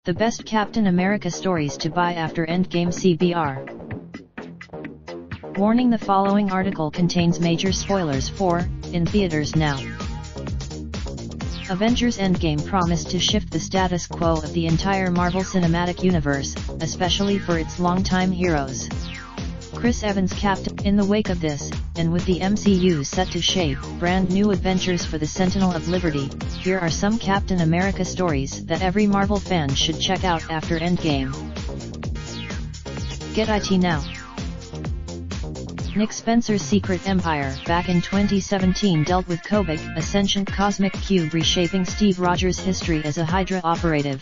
The best Captain America stories to buy after Endgame CBR. Warning: the following article contains major spoilers for, in theaters now. Avengers Endgame promised to shift the status quo of the entire Marvel Cinematic Universe, especially for its longtime heroes. Chris Evans Captain. In the wake of this, and with the MCU set to shape brand new adventures for the Sentinel of Liberty, here are some Captain America stories that every Marvel fan should check out after Endgame. Get it now. Nick Spencer's Secret Empire back in 2017 dealt with Kobik, a sentient cosmic cube reshaping Steve Rogers' history as a Hydra operative.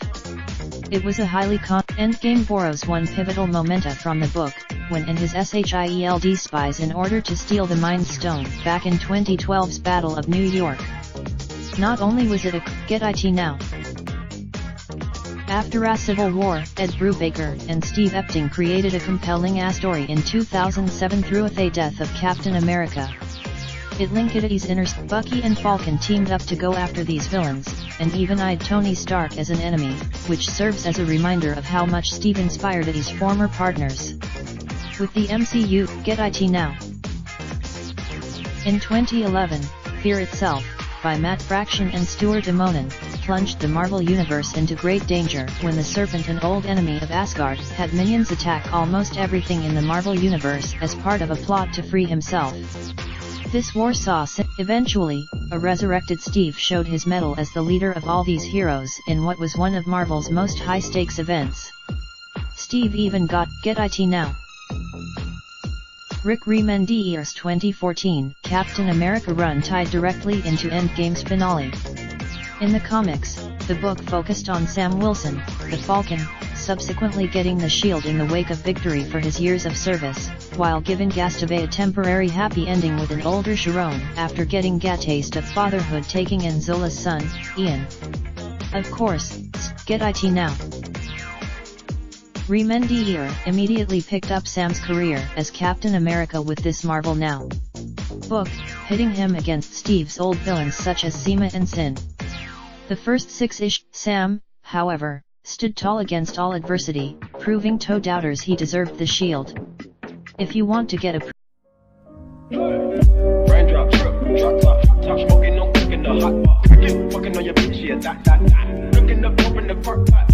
It was a highly Endgame borrows one pivotal momenta from the book, when and his SHIELD spies in order to steal the Mind Stone back in 2012's Battle of New York. Not only was it a get it now. After a civil war, Ed Brubaker and Steve Epting created a compelling story in 2007 through the death of Captain America. It linked his inner Bucky and Falcon teamed up to go after these villains, and even eyed Tony Stark as an enemy, which serves as a reminder of how much Steve inspired his former partners. With the MCU, get it now. In 2011, Fear Itself, by Matt Fraction and Stuart Immonen, plunged the Marvel Universe into great danger when the Serpent, an old enemy of Asgard, had minions attack almost everything in the Marvel Universe as part of a plot to free himself. This war saw eventually, a resurrected Steve showed his mettle as the leader of all these heroes in what was one of Marvel's most high-stakes events. Steve even got get it now. Rick Remender's 2014 Captain America run tied directly into Endgame's finale. In the comics, the book focused on Sam Wilson, the Falcon, subsequently getting the shield in the wake of victory for his years of service, while giving Gastave a temporary happy ending with an older Sharon after getting a taste of fatherhood, taking in Zola's son, Ian. Of course, get it now. Remender immediately picked up Sam's career as Captain America with this Marvel Now book, pitting him against Steve's old villains such as Sema and Sin. The first 6 Sam, however, stood tall against all adversity, proving to doubters he deserved the shield. If you want to get a raindrop, drop top, smoking, no cooking the hot pot, fucking on your bitch, yeah, that, looking up, open the park pot.